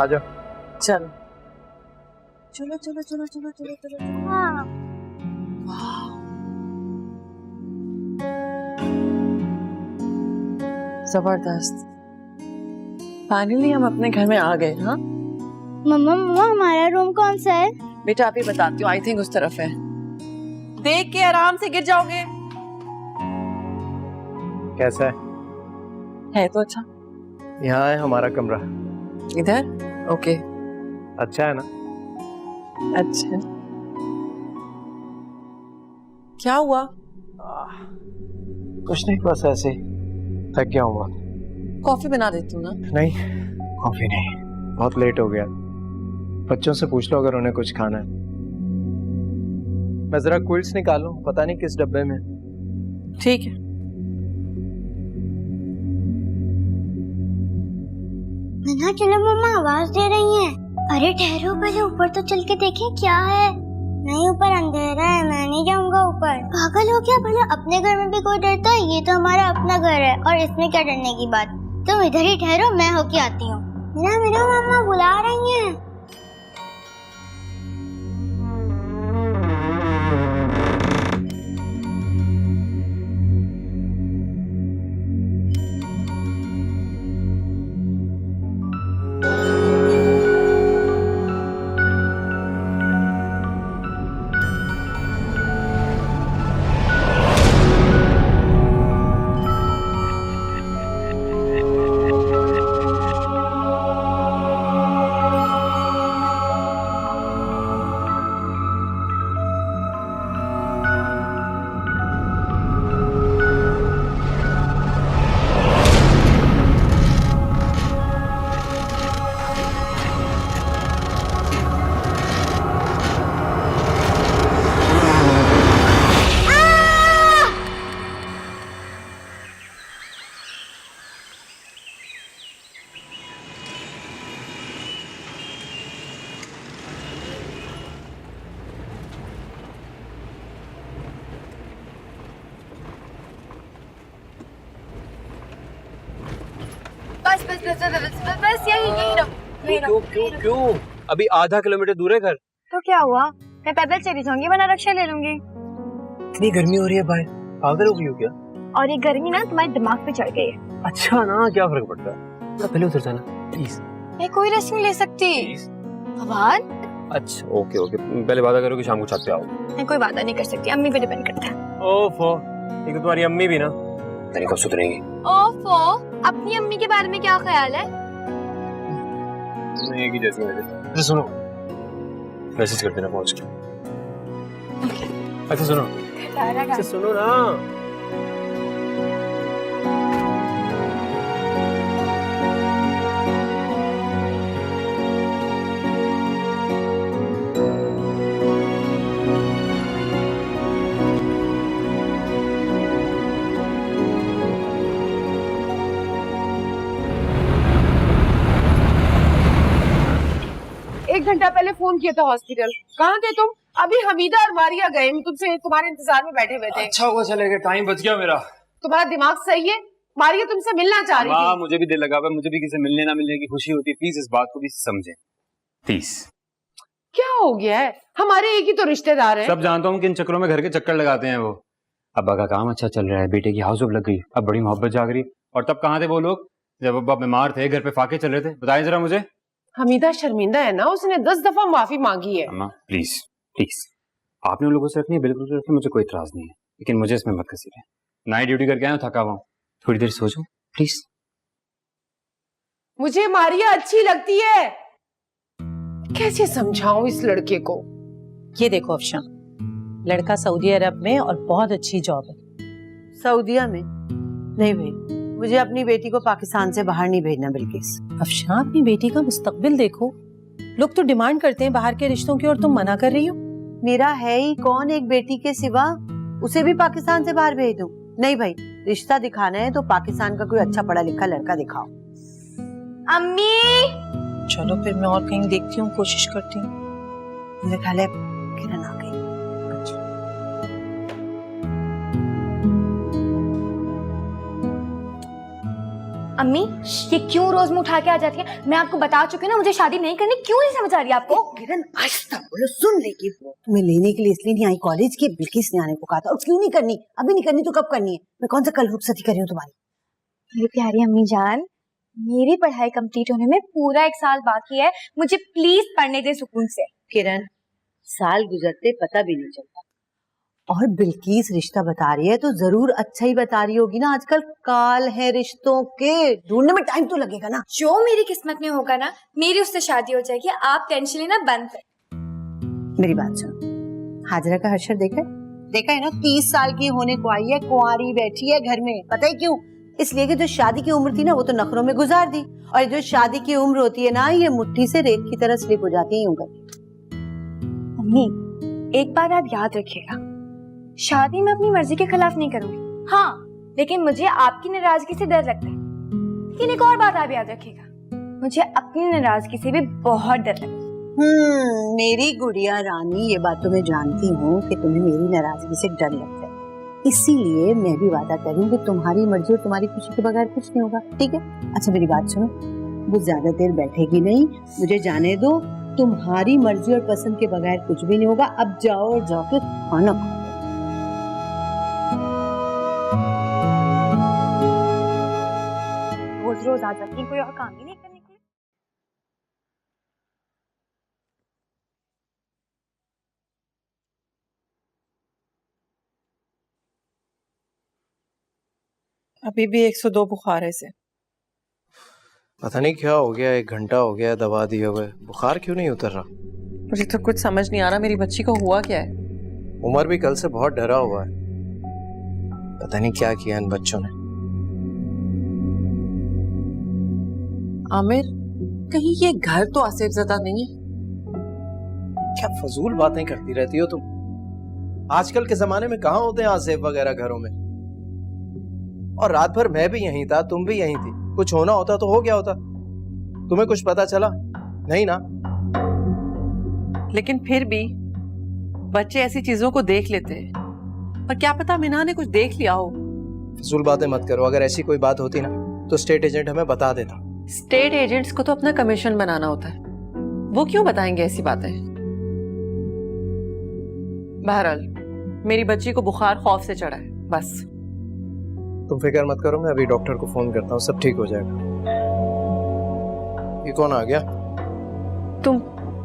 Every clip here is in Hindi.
आ जाओ। चलो चलो चलो चलो चलो चलो चलो। हाँ जबरदस्त, फाइनली हम अपने घर में आ गए। हाँ मम्मा मम्मा हमारा रूम कौन सा है? बेटा आप ही बताती हूँ, आई थिंक उस तरफ है। देख के आराम से गिर जाओगे। कैसा है तो अच्छा। यहाँ है हमारा कमरा। इधर ओके। अच्छा है ना? अच्छा क्या हुआ? कुछ नहीं, बस ऐसे ही थक गया हूँ बहुत। कॉफी बना देती हूँ ना। नहीं कॉफी नहीं, बहुत लेट हो गया। बच्चों से पूछ लो अगर उन्हें कुछ खाना है। मैं जरा क्विल्स निकालूं, पता नहीं किस डब्बे में। ठीक है। मना चलो मम्मा, आवाज दे रही हैं। अरे ठहरो, पहले ऊपर तो चल के देखें क्या है। नहीं ऊपर अंधेरा है, मैं नहीं जाऊंगा ऊपर। पागल हो क्या? भला अपने घर में भी कोई डरता है? ये तो हमारा अपना घर है और इसमें क्या डरने की बात। तुम इधर ही ठहरो, मैं होके आती हूँ। मेरा मेरा मम्मा बुला रही हैं। बस बस बस बस बस, बस यही रहो। क्यों? अभी आधा किलोमीटर दूर है घर। तो क्या हुआ, मैं पैदल चली जाऊंगी वरना रिक्शा ले लूंगी। इतनी गर्मी हो रही है भाई, पागल हो गई हो क्या? और ये गर्मी ना तुम्हारे दिमाग पे चढ़ गई है। अच्छा ना, क्या फर्क पड़ता है? थोड़ा पहले उतर जाना प्लीज। मैं कोई रिस्क नहीं ले सकती। आवाज अच्छा ओके ओके, पहले वादा करो कि शाम को छत पे आओ। मैं कोई वादा नहीं कर सकती, अम्मी पे डिपेंड करता है। ओफो, एक तो तुम्हारी अम्मी भी ना तरीका कब सुधरेगी। ओफो, अपनी अम्मी के बारे में क्या ख्याल है? एक ही जैसी वजह। अच्छा सुनो, मैसेज कर देना पहुंच के। अच्छा सुनो, अच्छा सुनो ना। एक घंटा पहले फोन किया था हॉस्पिटल, कहाँ थे तुम? अभी हमीदा और मारिया गए, हम तुमसे तुम्हारे इंतजार में बैठे हुए थे। अच्छा हुआ चले गए, टाइम बच गया मेरा। तुम्हारा दिमाग सही है? मारिया तुमसे मिलना चाह रही थी। मुझे भी दिल लगा हुआ, मुझे भी किसी मिलने ना मिलने की खुशी होती है। प्लीज इस बात को भी समझे प्लीज। क्या हो गया है? हमारे एक ही तो रिश्तेदार हैं। सब जानता हूँ कि इन चक्करों में घर के चक्कर लगाते हैं वो। अब्बा का काम अच्छा चल रहा है, बेटे की हाउस लग गई, अब बड़ी मोहब्बत जाग रही। और तब कहाँ थे वो लोग जब अब्बा बीमार थे, घर पे फाके चल रहे थे? बताएं जरा मुझे। हमीदा शर्मिंदा है ना, उसने 10 दफा माफी मांगी है। अम्मा प्लीज प्लीज, आपने उन लोगों से रखनी है, बिल्कुल रखनी, मुझे कोई इतराज नहीं है, लेकिन मुझे इसमें मत कसीरे। नाइट ड्यूटी करके आया हूं, थका हुआ हूं, थोड़ी देर सो जाऊं प्लीज। मुझे मारिया अच्छी लगती है। कैसे समझाऊं इस लड़के को? ये देखो अफशान, लड़का सऊदी अरब में और बहुत अच्छी जॉब है। सऊदिया में? नहीं भाई, मुझे अपनी बेटी को पाकिस्तान से बाहर नहीं भेजना। बिल्किस अफशान, अपनी बेटी का मुस्तकबिल देखो। लोग तो डिमांड करते हैं बाहर के रिश्तों की और तुम मना कर रही हो। मेरा है ही कौन एक बेटी के सिवा, उसे भी पाकिस्तान से बाहर भेज दूं? नहीं भाई, रिश्ता दिखाना है तो पाकिस्तान का कोई अच्छा पढ़ा लिखा लड़का दिखाओ। अम्मी चलो फिर मैं और कहीं देखती हूँ, कोशिश करती हूँ। मेरे ख्याल है किरण आ गई। अम्मी ये क्यों रोज मुंह उठा के आ जाती है? मैं आपको बता चुकी हूँ ना, मुझे शादी नहीं करनी। क्यों नहीं समझ आ रही आपको? किरण आहिस्ता बोलो, सुन लेगी वो। तुम्हें लेने के लिए इसलिए नहीं आई कॉलेज के, बिल्किस ने आने को कहा था। और क्यों नहीं करनी? अभी नहीं करनी तो कब करनी है? मैं कौन सा कल रुखसती कर रही हूँ तुम्हारी? मेरी प्यारी अम्मी जान, मेरी पढ़ाई कंप्लीट होने में पूरा 1 साल बाकी है। मुझे प्लीज पढ़ने दे सुकून से। किरण, साल गुजरते पता भी नहीं चलता। और बिल्किस रिश्ता बता रही है तो जरूर अच्छा ही बता रही होगी ना। आजकल काल है रिश्तों के, ढूंढने में टाइम तो लगेगा ना। जो मेरी किस्मत में होगा ना, मेरी उससे शादी हो जाएगी। आप टेंशन लेना बंद कर। मेरी बात सुनो, हाजरा का हर्षद देखा है ना? 30 साल की होने को आई है, कुंवारी बैठी है घर में। पता है क्यों? इसलिए कि जो शादी की उम्र थी ना, वो तो नखरों में गुजार दी। और जो शादी की उम्र होती है ना, ये मुट्ठी से रेत की तरह स्लिप हो जाती है यूं करके। अम्मी, एक बात आप याद रखिएगा, शादी में अपनी मर्जी के खिलाफ नहीं करूंगी। हाँ, लेकिन मुझे आपकी नाराजगी से डर लगता है। लेकिन एक और बात आप याद रखिएगा, मुझे अपनी नाराजगी से भी बहुत डर लगता है। मेरी गुड़िया रानी, ये बात तो मैं जानती हूँ कि तुम्हें मेरी नाराजगी से डर लगता है। इसीलिए मैं भी वादा कर रही हूँ कि तुम्हारी मर्जी और तुम्हारी खुशी के बगैर कुछ नहीं होगा, ठीक है? अच्छा मेरी बात सुनो, वो ज्यादा देर बैठेगी नहीं, मुझे जाने दो। तुम्हारी मर्जी और पसंद के बगैर कुछ भी नहीं होगा। अब जाओ और जाके खाना खाओ। रोज रोज आ जाती है, कोई और काम ही नहीं करने के लिए। अभी भी 102 बुखार है इसे। पता नहीं क्या हो गया, 1 घंटा हो गया दवा दिए हुए, बुखार क्यों नहीं उतर रहा? मुझे तो कुछ समझ नहीं आ रहा, मेरी बच्ची को हुआ क्या है? उमर भी कल से बहुत डरा हुआ है। पता नहीं क्या किया इन बच्चों ने। आमिर, कहीं ये घर तो आसिफ ज़दा नहीं है? क्या फजूल बातें करती रहती हो तुम? आजकल के जमाने में कहाँ होते हैं आसिफ वगैरह घरों में? और रात भर मैं भी यहीं था, तुम भी यहीं थी। कुछ होना होता तो हो गया होता। तुम्हें कुछ पता चला नहीं ना? लेकिन फिर भी बच्चे ऐसी चीजों को देख लेते हैं, और क्या पता मिना ने कुछ देख लिया हो। फजूल बातें मत करो। अगर ऐसी कोई बात होती ना तो स्टेट एजेंट हमें बता देता। स्टेट एजेंट्स को तो अपना कमीशन बनाना होता है, वो क्यों बताएंगे ऐसी बातें? बहरहाल मेरी बच्ची को बुखार खौफ से चढ़ा है, बस। तुम फिक्र मत करो, मैं अभी डॉक्टर को फोन करता हूँ, सब ठीक हो जाएगा। ये कौन आ गया? तुम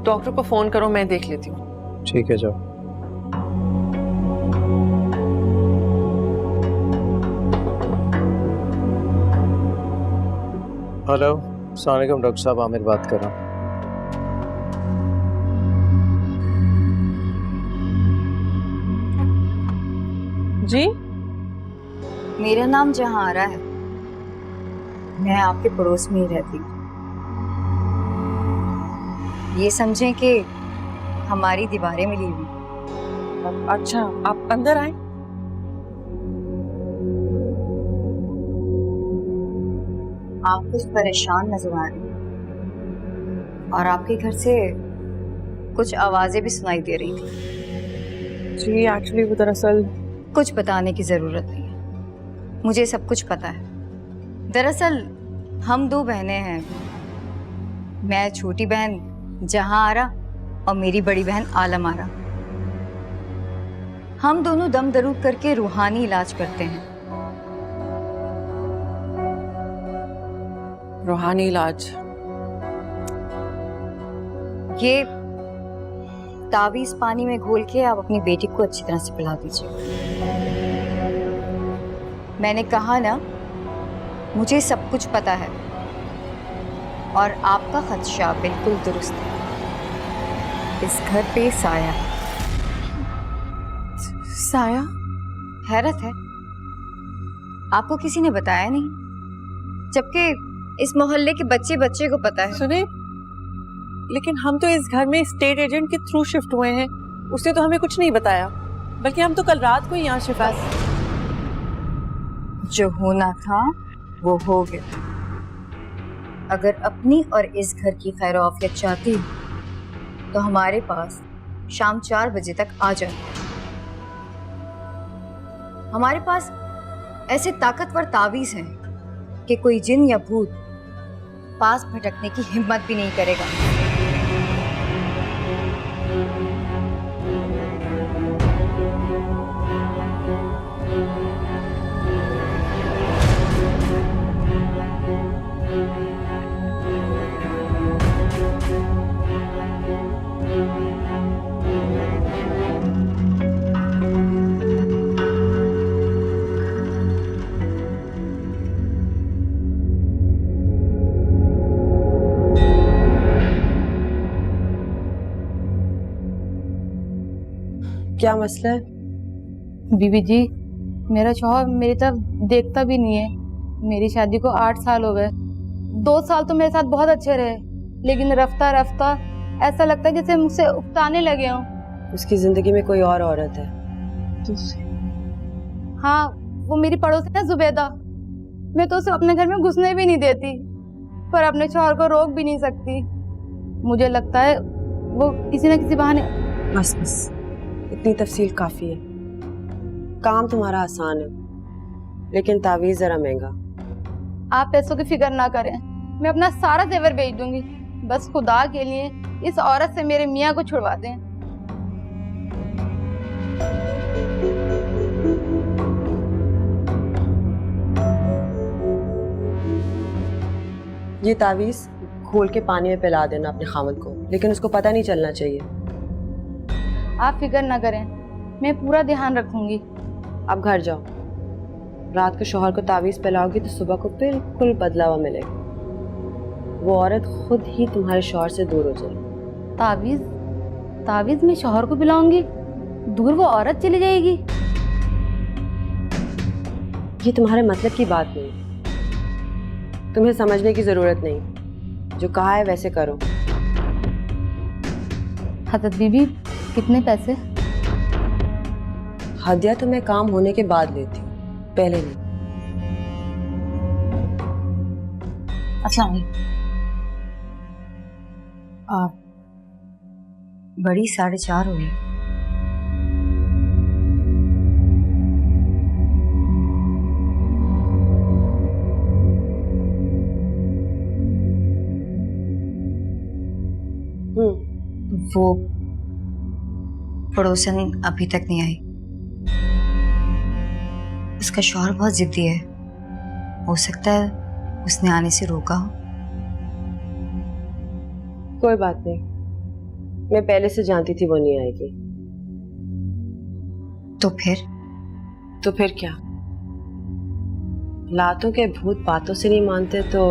डॉक्टर को फोन करो, मैं देख लेती हूँ। ठीक है, जाओ। हेलो, अस्सलाम वालेकुम डॉक्टर साहब, आमिर बात कर रहा हूँ। जी, मेरा नाम जहारा है, मैं आपके पड़ोस में ही रहती हूँ। ये समझें कि हमारी दीवारें मिली हुई। अच्छा आप अंदर आए। आप कुछ परेशान नजर आ रही हैं और आपके घर से कुछ आवाजें भी सुनाई दे रही थी। जी एक्चुअली वो दरअसल कुछ बताने की जरूरत नहीं है, मुझे सब कुछ पता है। दरअसल हम 2 बहनें हैं, मैं छोटी बहन जहांआरा और मेरी बड़ी बहन आलम-आरा। हम दोनों दम दरूद करके रूहानी इलाज करते हैं। रूहानी इलाज? ये तावीज पानी में घोल के आप अपनी बेटी को अच्छी तरह से पिला दीजिए। मैंने कहा ना, मुझे सब कुछ पता है और आपका खदशा बिल्कुल दुरुस्त है। इस घर पे साया है। साया? हैरत है, आपको किसी ने बताया नहीं, जबकि इस मोहल्ले के बच्चे बच्चे को पता है। सुने, लेकिन हम तो इस घर में स्टेट एजेंट के थ्रू शिफ्ट हुए हैं, उसने तो हमें कुछ नहीं बताया, बल्कि हम तो कल रात को ही यहाँ शिफ्ट हुए। जो होना था वो हो गया। अगर अपनी और इस घर की खैर आफियत चाहती हो तो हमारे पास शाम 4 बजे तक आ जाए। हमारे पास ऐसे ताकतवर तावीज हैं कि कोई जिन या भूत पास भटकने की हिम्मत भी नहीं करेगा। क्या मसला है? बीबी जी, मेरा शौहर मेरी तरफ देखता भी नहीं है। मेरी शादी को 8 साल हो गए। 2 साल तो मेरे साथ बहुत अच्छे रहे, लेकिन रफ्ता रफ्ता ऐसा लगता है जैसे मुझसे उकताने लगे हों। उसकी जिंदगी में कोई और औरत है। हाँ, वो मेरी पड़ोसी है जुबैदा। मैं तो उसे अपने घर में घुसने भी नहीं देती, पर अपने शौहर को रोक भी नहीं सकती। मुझे लगता है वो किसी न किसी बहाने। बस बस, इतनी तफसील काफी है। काम तुम्हारा आसान है, लेकिन तावीज जरा महंगा। आप पैसों की फिक्र ना करें, मैं अपना सारा जेवर बेच दूंगी। बस खुदा के लिए इस औरत से मेरे मियाँ को छुड़वा दें। ये तावीज खोल के पानी में पिला देना अपने खामद को, लेकिन उसको पता नहीं चलना चाहिए। आप फिक्र ना करें, मैं पूरा ध्यान रखूंगी। अब घर जाओ। रात को शौहर को तावीज पिलाओगी तो सुबह को बिल्कुल बदला हुआ मिलेगा। वो औरत खुद ही तुम्हारे शौहर से दूर हो जाएगी। तावीज तावीज मैं शौहर को पिलाऊंगी, दूर वो औरत चली जाएगी। ये तुम्हारे मतलब की बात नहीं, तुम्हें समझने की जरूरत नहीं। जो कहा है वैसे करो। हजरत बीबी, कितने पैसे? हदिया तो मैं काम होने के बाद लेती हूँ, पहले नहीं। अच्छा, बड़ी 4:30 हुई। वो पड़ोसन अभी तक नहीं आई। उसका शौहर बहुत जिद्दी है, हो सकता है उसने आने से रोका हो। कोई बात नहीं, मैं पहले से जानती थी वो नहीं आएगी। तो फिर क्या? लातों के भूत बातों से नहीं मानते तो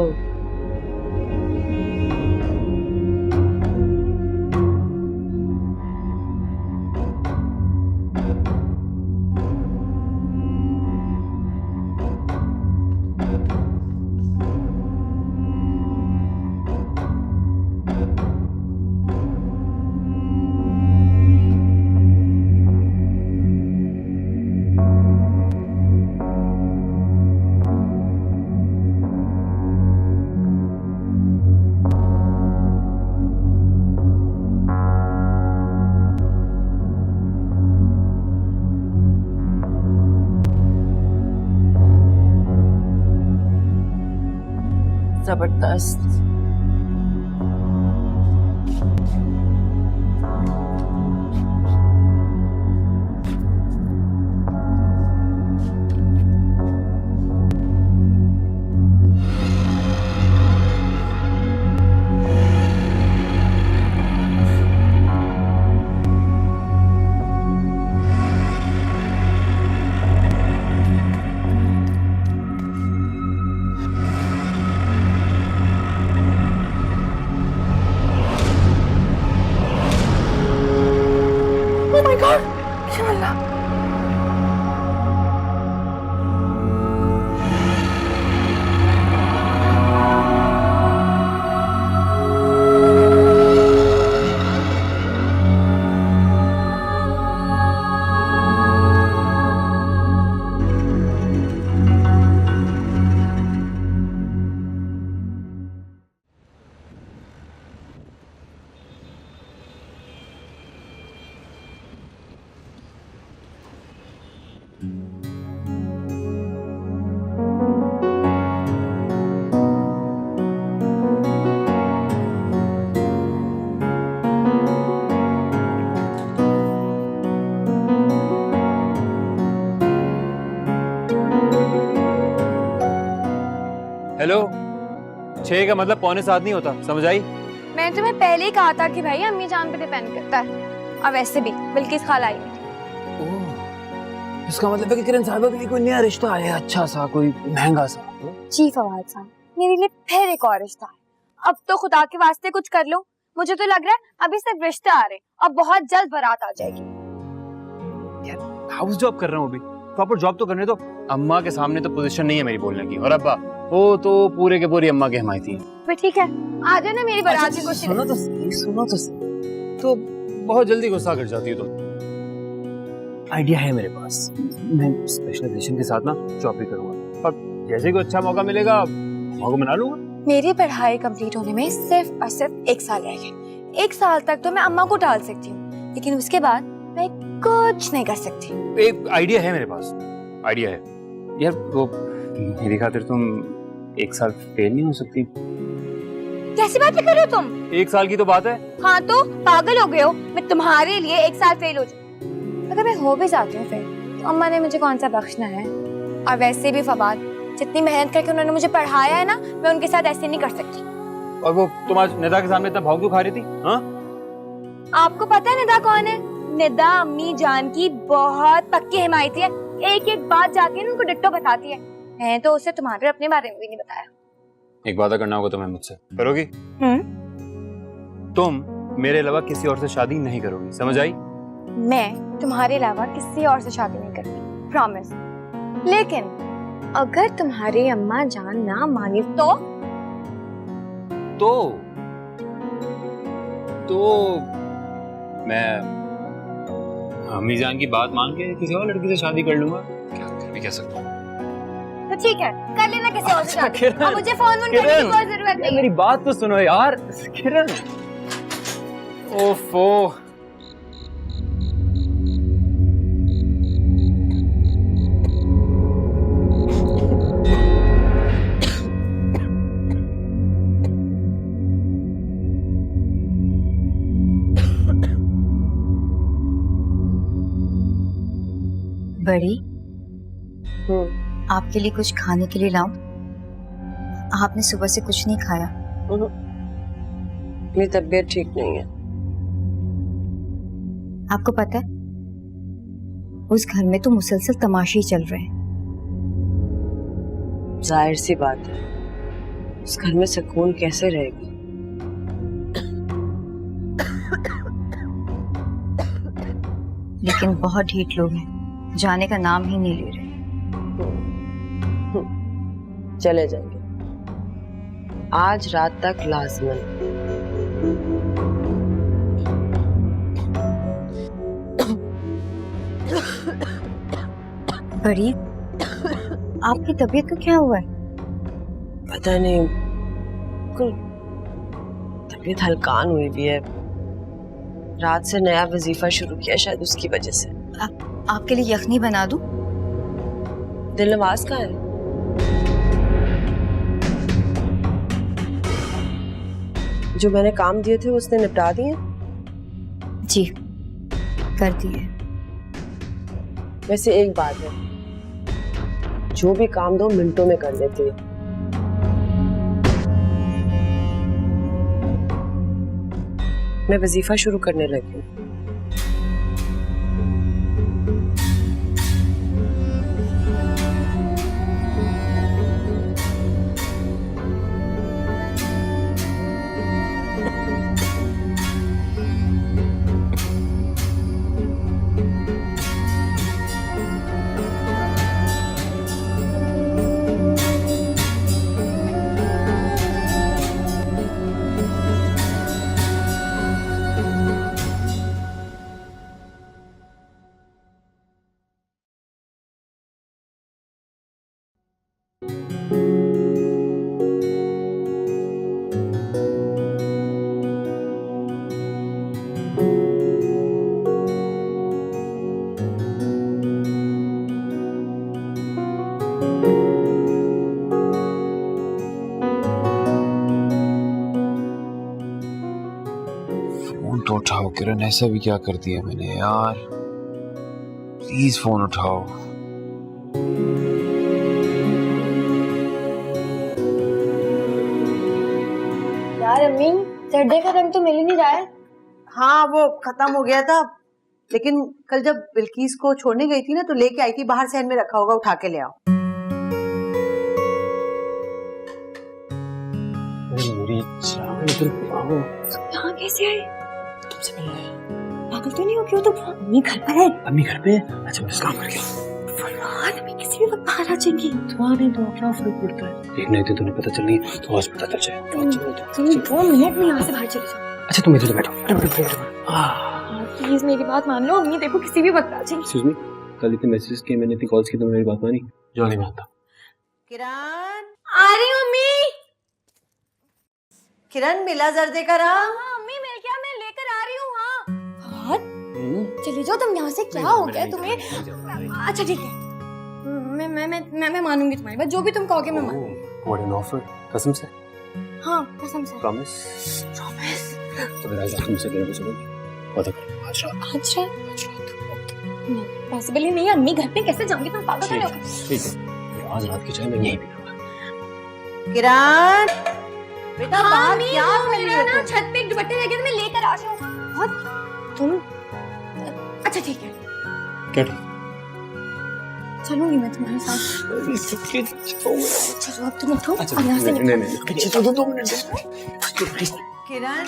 जबरदस्त। हेलो, 6 का मतलब 6:45 नहीं होता, समझ आई? मैंने तुम्हें पहले ही कहा था कि भाई अम्मी जान पे डिपेंड करता है। और वैसे भी बिल्किस खाला आई है। इसका मतलब है कि किरण साहबा के लिए कोई नया रिश्ता आया है, अच्छा सा, कोई महंगा सा। जी फवाद साहब, मेरे लिए फिर एक और रिश्ता है। अब तो खुदा के वास्ते कुछ कर लो। मुझे तो लग रहा है अभी सिर्फ रिश्ते आ रहे, अब बहुत जल्द बारात आ जाएगी। हाउस जॉब कर रहा हूँ अभी, प्रॉपर जॉब तो करने दो। अम्मा के सामने तो पोजीशन नहीं है मेरी बोलने की, और अब्बा वो तो पूरे के पूरी अम्मा के हिमायती हैं। तो ठीक है, आ जाना मेरी बारात की खुशी में। सुनो तो सही। तो बहुत जल्दी गुस्सा कर जाती हो तुम। आइडिया है मेरे पास, मैं स्पेशलाइजेशन के साथ ना जॉब भी करूंगा, और जैसे कोई अच्छा मौका मिलेगा मौका बना लूंगा। मेरी पढ़ाई कंप्लीट होने में सिर्फ और सिर्फ 1 साल रह गया। 1 साल तक तो मैं अम्मा को टाल सकती हूँ, लेकिन उसके बाद मैं कुछ नहीं कर सकती। एक आइडिया है मेरे पास, आइडिया है यार। वो मेरी खातिर तुम 1 साल फेल नहीं हो सकती? कैसी बातें कर रहे हो तुम? 1 साल की तो बात है। हाँ तो पागल हो गए हो? मैं तुम्हारे लिए 1 साल फेल हो जाऊँ? अगर मैं हो भी जाती हूँ फेल, तो अम्मा ने मुझे कौन सा बख्शना है? और वैसे भी फवाद, जितनी मेहनत करके उन्होंने मुझे पढ़ाया है ना, मैं उनके साथ ऐसे नहीं कर सकती। और वो तुम आज निदा के सामने इतना भाव क्यों खा रही थी? हाँ, आपको पता है निदा कौन है? निदा अम्मी जान की बहुत पक्की हिमायती है। एक एक बात जाके उनको डिट्टो बताती है। मैं तो उसे तुम्हारे अपने बारे में भी नहीं बताया। एक वादा करना होगा तुम्हें मुझसे, करोगी? तुम मेरे अलावा किसी और से शादी नहीं करोगी, समझ आई? मैं तुम्हारे अलावा किसी और से शादी नहीं करूंगी, प्रॉमिस। लेकिन अगर तुम्हारी अम्मा जान ना मानी तो मैं अम्मी जान की बात मान के किसी और लड़की से शादी कर लूंगा। क्या भी कह सकता हूँ। तो ठीक है, कर लेना किसी और से शादी। किरण, अब मुझे फोन करने की कोई जरूरत नहीं है। मेरी बात तो सुनो यार किरण। ओफो, बड़ी, आपके लिए कुछ खाने के लिए लाऊं? आपने सुबह से कुछ नहीं खाया। मेरी तबीयत ठीक नहीं है। आपको पता है उस घर में तो मुसलसल तमाशे ही चल रहे हैं। जाहिर सी बात है, उस घर में सुकून कैसे रहेगी? लेकिन बहुत ढीठ लोग हैं, जाने का नाम ही नहीं ले रहे। चले जाएंगे आज रात तक लाजमन। बड़ी, आपकी तबीयत को क्या हुआ है? पता नहीं, कुल तबीयत हल्कान हुई भी है। रात से नया वजीफा शुरू किया, शायद उसकी वजह से। आपके लिए यखनी बना दूं? दिल नवाज कहाँ है? जो मैंने काम दिए थे उसने निपटा दिए? जी, कर दिए। वैसे एक बात है, जो भी काम दो मिनटों में कर लेती है। मैं वजीफा शुरू करने लगी हूँ। फोन तो उठाओ किरण, ऐसा भी क्या कर दिया मैंने यार? प्लीज फोन उठाओ। सर्दे का रंग तो मिल ही नहीं रहा है। हाँ वो खत्म हो गया था, लेकिन कल जब बिल्किस को छोड़ने गई थी ना तो लेके आई थी, बाहर सहन में रखा होगा, उठा के ले आओ। मेरी जान यहाँ कैसे आए? तुमसे मिलने आया। पागल तो नहीं हो? क्यों? तो अम्मी घर पर है। अम्मी घर पे? अच्छा मैं काम करके फरहान, अम्मी किसी भी वक्त बाहर आ जाएंगी। तुम्हारे तो क्या फर्क पड़ता है? एक नहीं तो तुम्हें पता चल नहीं तो आज पता चल जाए। तुम 2 मिनट में यहाँ से बाहर चले जाओ। अच्छा तुम इधर बैठो। प्लीज मेरी बात मान लो, अम्मी देखो किसी भी वक्त आ जाएंगी। एक्सक्यूज मी, कल इतने मैसेजेस किए मैंने, इतनी कॉल्स की, तुमने मेरी बात मानी? जो नहीं मानता। किरण, आ रही हूँ अम्मी। किरण मिला जर्दे का रंग? हाँ अम्मी मिल गया, मैं लेकर आ रही हूँ। हाँ चले जाओ तुम यहाँ से। क्या हो गया तुम्हें? अच्छा ठीक है, मैं मानूंगी तुम्हारी बात, जो भी तुम कहोगे मैं मानूंगी। व्हाट एन ऑफर, कसम से? हाँ कसम से। प्रॉमिस? प्रॉमिस। तो मेरा आज तुमसे लेने को चलोगी? वादा करो आज रात। आज रात? नहीं पॉसिबल ही नहीं है अम्मी, घर पे कैसे जाऊंगी? तुम पागल तो नहीं हो? ठीक है, आज रात की चाय मैं यहीं पीऊंगा। किरण बेटा, हाँ, बाहर अम्मी, क्या वो कर रही मेरा हो ना तुम? छत पे एक दुपट्टे रह गए थे, मैं लेकर आ रही हूँ। तुम अच्छा ठीक है, क्या ठीक? चलूंगी मैं तुम्हारे साथ। चलो अब तुम उठो अच्छा और यहाँ से निकलो। नहीं 2 मिनट। किरण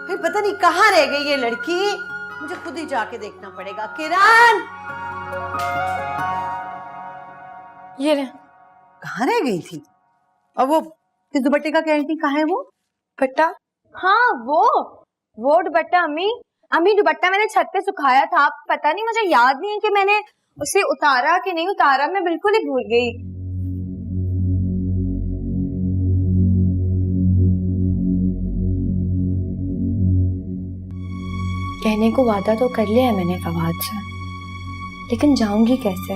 भाई पता नहीं कहाँ रह गई ये लड़की, मुझे खुद ही जाके देखना पड़ेगा। किरण ये रहे कहाँ रह गई थी? और वो इस दुपट्टे का कह रही थी, कहाँ है वो दुपट्टा? हाँ वो दुपट्टा अम्मी दुपट्टा मैंने छत पे सुखाया था, पता नहीं मुझे याद नहीं है कि मैंने उसे उतारा कि नहीं उतारा, मैं बिल्कुल ही भूल गई। कहने को वादा तो कर लिया है मैंने फवाद से, लेकिन जाऊंगी कैसे?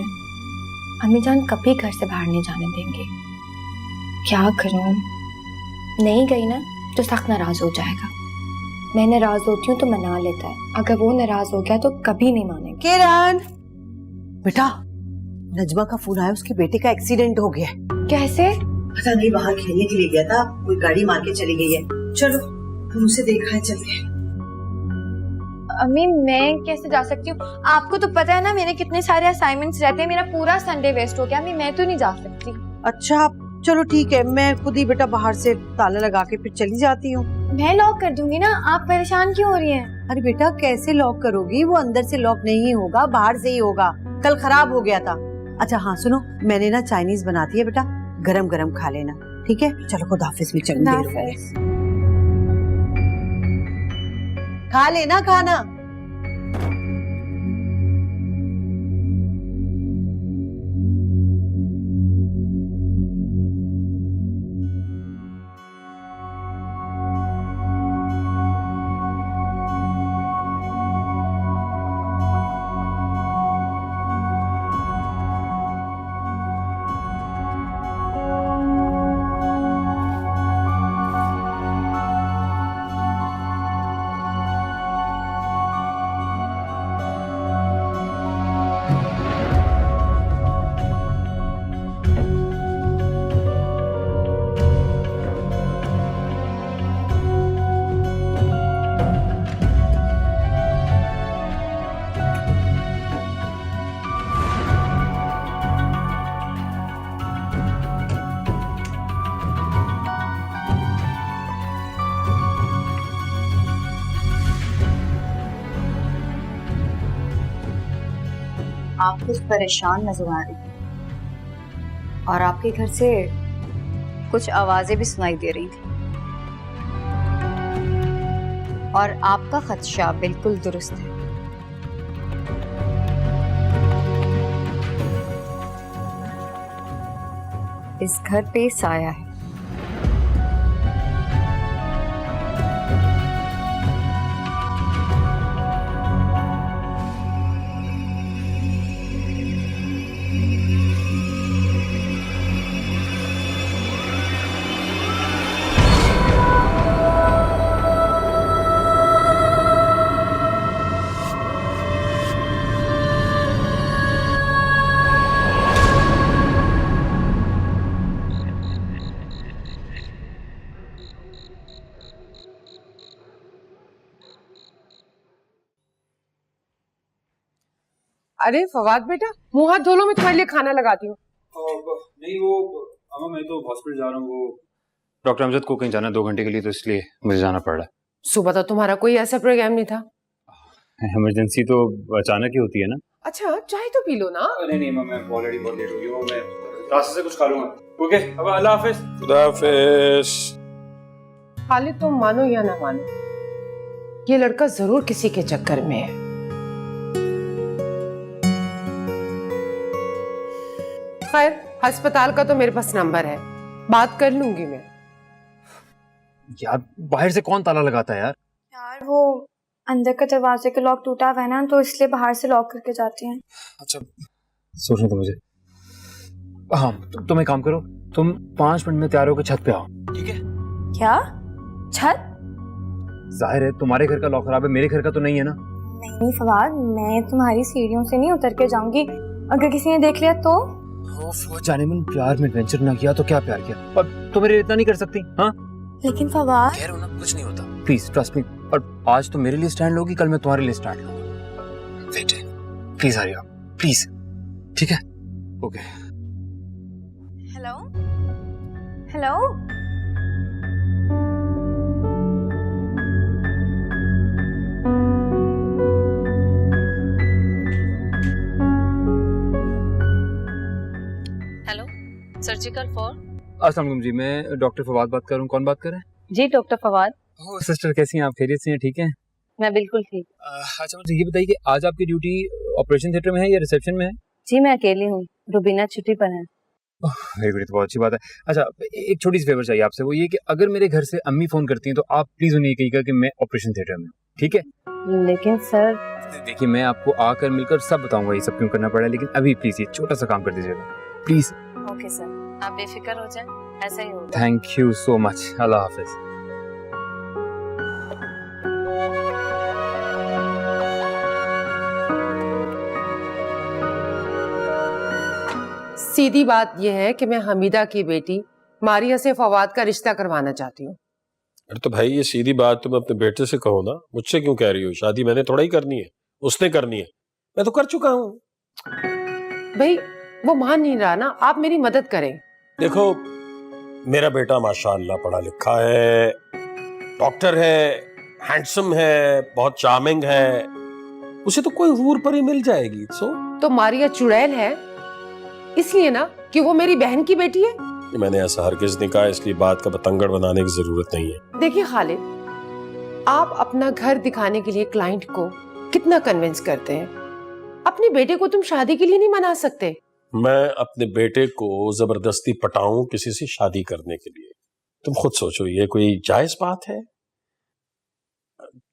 अम्मी जान कभी घर से बाहर नहीं जाने देंगे। क्या करूं? नहीं गई ना तो सख्त नाराज हो जाएगा। मैं नाराज होती हूँ तो मना लेता है, अगर वो नाराज हो गया तो कभी नहीं मानेगा। किरण बेटा, नजमा का फोन आया, उसके बेटे का एक्सीडेंट हो गया है। कैसे? पता नहीं, बाहर खेलने के लिए गया था, कोई गाड़ी मार के चली गई है। चलो हम उसे देखा है, चल के। अम्मी मैं कैसे जा सकती हूँ? आपको तो पता है ना मेरे कितने सारे असाइनमेंट्स रहते हैं, मेरा पूरा संडे वेस्ट हो गया। अम्मी मैं तो नहीं जा सकती। अच्छा चलो ठीक है, मैं खुद ही बेटा बाहर से ताला लगा के फिर चली जाती हूँ। मैं लॉक कर दूंगी ना, आप परेशान क्यों हो रही हैं? अरे बेटा कैसे लॉक करोगी? वो अंदर से लॉक नहीं होगा, बाहर से ही होगा, कल खराब हो गया था। अच्छा हाँ सुनो, मैंने ना चाइनीज बनाती है बेटा, गरम गरम खा लेना, ठीक है? चलो खुदा हाफिज भी चल, खा लेना खाना। आप कुछ परेशान नजर आ रही हैं और आपके घर से कुछ आवाजें भी सुनाई दे रही थी, और आपका खदशा बिल्कुल दुरुस्त है। इस घर पे साया है। अरे फवाद बेटा, मुंह हाथ धो लो, मैं तुम्हारे लिए खाना लगाती हूँ। नहीं वो अम्मा मैं तो हॉस्पिटल जा रहा हूँ, वो डॉक्टर अमजद को कहीं जाना है 2 घंटे के लिए, तो इसलिए मुझे जाना पड़ रहा है। सुबह तो तुम्हारा कोई ऐसा प्रोग्राम नहीं था। इमरजेंसी तो अचानक ही होती है ना। अच्छा चाय तो पी लो ना। नहीं नहीं मैं ऑलरेडी बहुत लेट हो गई हूँ, मैं रास्ते से कुछ खा लूंगा। ओके अब अल्लाह हाफिज। खुदा हाफिज। खालिद तुम मानो या ना मानो, ये लड़का जरूर किसी के चक्कर में है। खैर अस्पताल का तो मेरे पास नंबर है, बात कर लूंगी मैं। यार बाहर से कौन ताला लगाता है यार? यार वो अंदर का दरवाजे का लॉक टूटा हुआ है ना, तो इसलिए बाहर से लॉक करके जाती हैं। अच्छा सोचने दो मुझे। हाँ तुम एक काम करो, तुम 5 मिनट में तैयार होकर छत पे आओ, ठीक है? क्या छत? जाहिर है तुम्हारे घर का लॉक खराब है, मेरे घर का तो नहीं है ना। नहीं फवाद, मैं तुम्हारी सीढ़ियों से नहीं उतर के जाऊंगी, अगर किसी ने देख लिया तो? जाने मन प्यार में एडवेंचर ना किया तो क्या प्यार किया, पर तुम मेरे इतना नहीं कर सकती? हाँ लेकिन फवाद कह रहा हूं ना कुछ नहीं होता, प्लीज ट्रस्ट मी। और आज तो मेरे लिए स्टैंड लोगी, कल मैं तुम्हारे लिए स्टैंड लूंगा। बेटे प्लीज हरी आप, प्लीज, ठीक है? Okay. Hello hello hello surgical for. अस्सलाम वालेकुम जी, मैं डॉक्टर फवाद बात कर रहा हूँ। कौन बात कर रहे हैं? जी डॉक्टर फवाद। ओ सिस्टर कैसी हैं आप? खैरियत से हैं? ठीक हैं? मैं बिल्कुल ठीक। अच्छा मुझे ये बताइए कि आज आपकी ड्यूटी ऑपरेशन थिएटर में है या रिसेप्शन में है? जी मैं अकेली हूँ, रुबीना छुट्टी पर है। वेरी गुड, तो बहुत अच्छी बात है। अच्छा एक छोटी सी फेवर चाहिए आपसे, वो ये कि अगर मेरे घर से अम्मी फोन करती हैं तो आप प्लीज उन्हें कहिएगा कि मैं ऑपरेशन थिएटर में हूँ, ठीक है? लेकिन सर देखिए मैं आपको आकर मिलकर सब बताऊंगा ये सब क्यों करना पड़ा, लेकिन अभी प्लीज ये छोटा सा काम कर दीजिएगा प्लीज। ओके सर, आप बेफिक्र हो जाएं, ऐसा ही होगा। थैंक यू सो मच, अल्लाह हाफिज। सीधी बात यह है कि मैं हमीदा की बेटी मारिया से फवाद का रिश्ता करवाना चाहती हूँ। अरे तो भाई ये सीधी बात तुम अपने बेटे से कहो ना, मुझसे क्यों कह रही हो? शादी मैंने थोड़ा ही करनी है, उसने करनी है, मैं तो कर चुका हूँ। भाई वो मान नहीं रहा ना, आप मेरी मदद करें। देखो मेरा बेटा माशाअल्लाह पढ़ा लिखा है, डॉक्टर है, हैंडसम है, बहुत चार्मिंग है, उसे तो कोई हूर पर ही मिल जाएगी। तो मारिया चुड़ैल है इसलिए ना कि वो मेरी बहन की बेटी है? मैंने ऐसा हरगिज नहीं कहा, इसलिए बात का बतंगड़ बनाने की जरूरत नहीं है। देखिए खालिद, आप अपना घर दिखाने के लिए क्लाइंट को कितना कन्विंस करते हैं, अपने बेटे को तुम शादी के लिए नहीं मना सकते। मैं अपने बेटे को जबरदस्ती पटाऊं किसी से शादी करने के लिए? तुम खुद सोचो, ये कोई जायज बात है?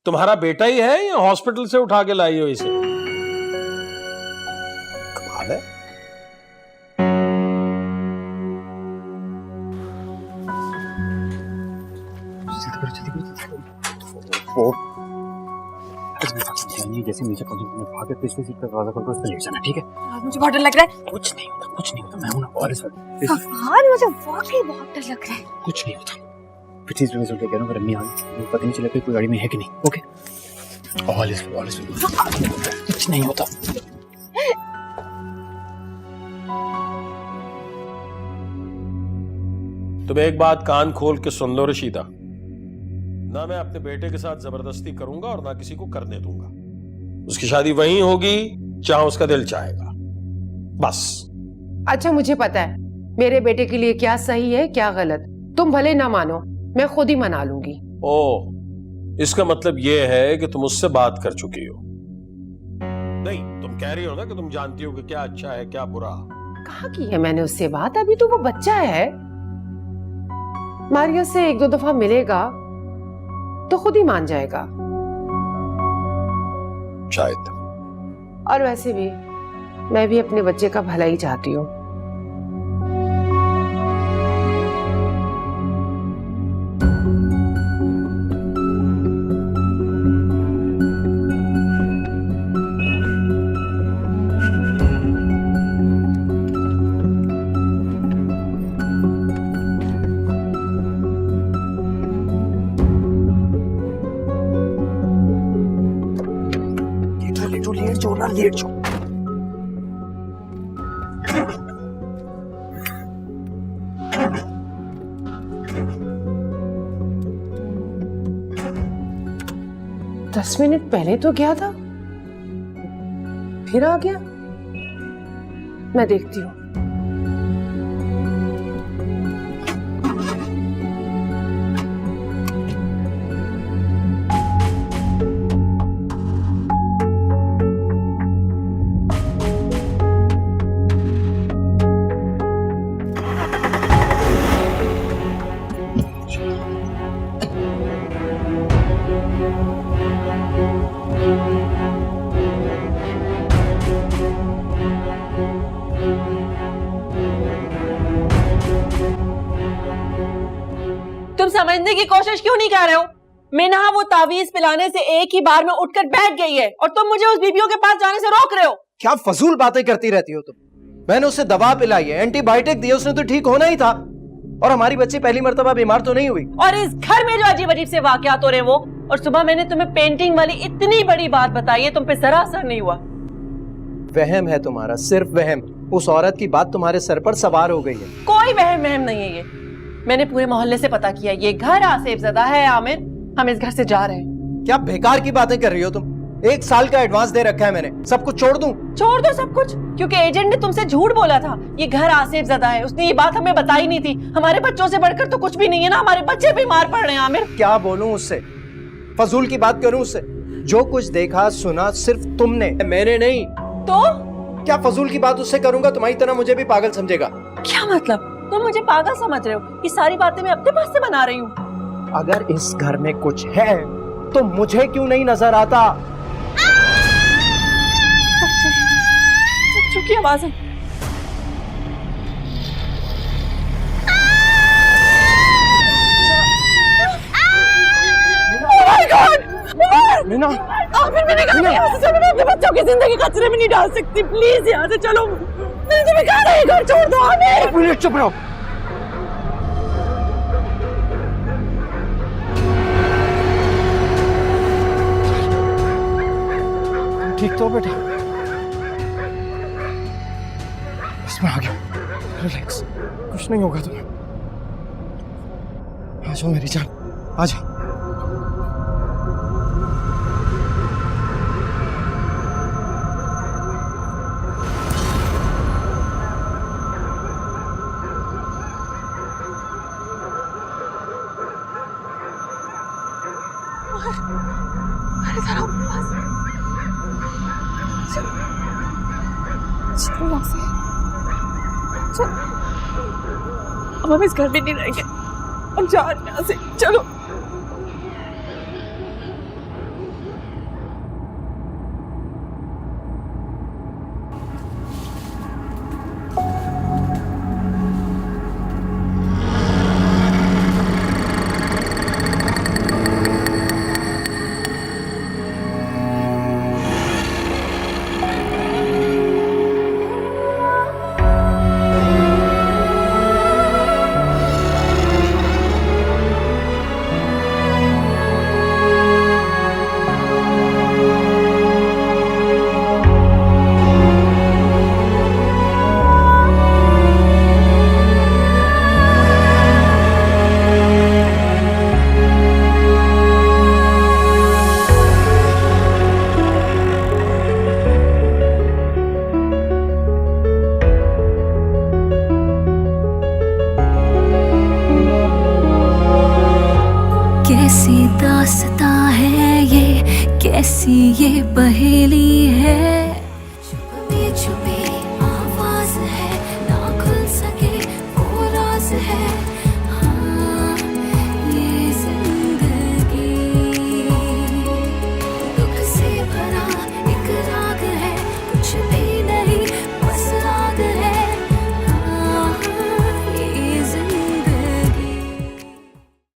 तुम्हारा बेटा ही है या हॉस्पिटल से उठा के लाई हो इसे? कमाल है। जैसे नीचे भागे पिछले सीट पर दरवाजा खोलकर उस पर लेट जाना, ठीक है? मुझे बहुत डर लग रहा है। कुछ नहीं होता, कुछ नहीं होता, मैं हूं ना। और फवाद मुझे वाकई बहुत डर लग रहा है। कुछ नहीं होता, पिछली सीट में से उठ के कह रहा हूं, अगर अम्मी आ गई पता नहीं चला कोई गाड़ी में है कि नहीं। ओके ऑल इज कुछ नहीं होता। तुम एक बात कान खोल के सुन लो रशीदा, ना मैं अपने बेटे के साथ जबरदस्ती करूंगा और ना किसी को करने दूंगा। उसकी शादी वहीं होगी जहां उसका दिल चाहेगा, बस। अच्छा मुझे पता है मेरे बेटे के लिए क्या सही है क्या गलत, तुम भले ना मानो, मैं खुद ही मना लूंगी। ओ, इसका मतलब ये है कि तुम उससे बात कर चुकी हो? नहीं, तुम कह रही हो ना कि तुम जानती हो कि क्या अच्छा है क्या बुरा। कहाँ की है मैंने उससे बात, अभी तो वो बच्चा है। मारिया से 1-2 दफा मिलेगा तो खुद ही मान जाएगा। शायद। और वैसे भी मैं भी अपने बच्चे का भला ही चाहती हूँ। लेट जो। 10 मिनट पहले तो गया था, फिर आ गया। मैं देखती हूँ। तुम समझने की कोशिश क्यों नहीं कर रहे हो? मिन्हा वो तावीज पिलाने से एक ही बार में उठकर बैठ गई है और तुम मुझे उस बीबियों के पास जाने से रोक रहे हो। क्या फजूल बातें करती रहती हो तुम? मैंने उसे दवा पिलाई है, एंटीबायोटिक दी, उसने तो ठीक होना ही था। और हमारी बच्ची पहली मर्तबा बीमार तो नहीं हुई। और इस घर में जो अजीब अजीब से वाकयात हो रहे वो, और सुबह मैंने तुम्हें पेंटिंग वाली इतनी बड़ी बात बताई है, तुम पे जरा असर नहीं हुआ। वहम है तुम्हारा, सिर्फ वहम। उस औरत की बात तुम्हारे सर पर सवार हो गई है। कोई वहम वहम नहीं है ये। मैंने पूरे मोहल्ले से पता किया, ये घर आसिफ ज़दा है। आमिर, हम इस घर से जा रहे हैं। क्या बेकार की बातें कर रही हो तुम? 1 साल का एडवांस दे रखा है मैंने, सब कुछ छोड़ दूं? छोड़ दो सब कुछ, क्योंकि एजेंट ने तुमसे झूठ बोला था। ये घर आसिफ ज़दा है, उसने ये बात हमें बताई नहीं थी। हमारे बच्चों से बढ़कर तो कुछ भी नहीं है ना, हमारे बच्चे बीमार पड़ रहे हैं। आमिर, क्या बोलूं उससे? फजूल की बात करूं उससे? जो कुछ देखा सुना सिर्फ तुमने, मैंने नहीं। तो क्या फजूल की बात उससे करूंगा? तुम्हारी तरह मुझे भी पागल समझेगा। क्या मतलब? तुम मुझे पागल समझ रहे हो? ये सारी बातें मैं अपने पास से बना रही हूँ। अगर इस घर में कुछ है तो मुझे क्यों नहीं नजर आता? बच्चों की आवाज है। मीना, आमिर, मैंने कहा यहाँ से चलो, मैं अपने बच्चों की जिंदगी खतरे में नहीं डाल सकती। प्लीज यहाँ से चलो। मैंने तुम्हें कहा था ये घर छोड़ दो। आमिर, 1 मिनट चुप रहो। ठीक तो बेटा? बस मैं आ गया, रिलैक्स, कुछ नहीं होगा तुम्हें। आ जाओ मेरी जान, आ जाओ। अरे जरा बस। चलो यहाँ से। चलो, अब हम इस घर में नहीं रहेंगे। अब जाओ यहाँ से, चलो। कैसी दास्तां है ये, कैसी ये पहेली है।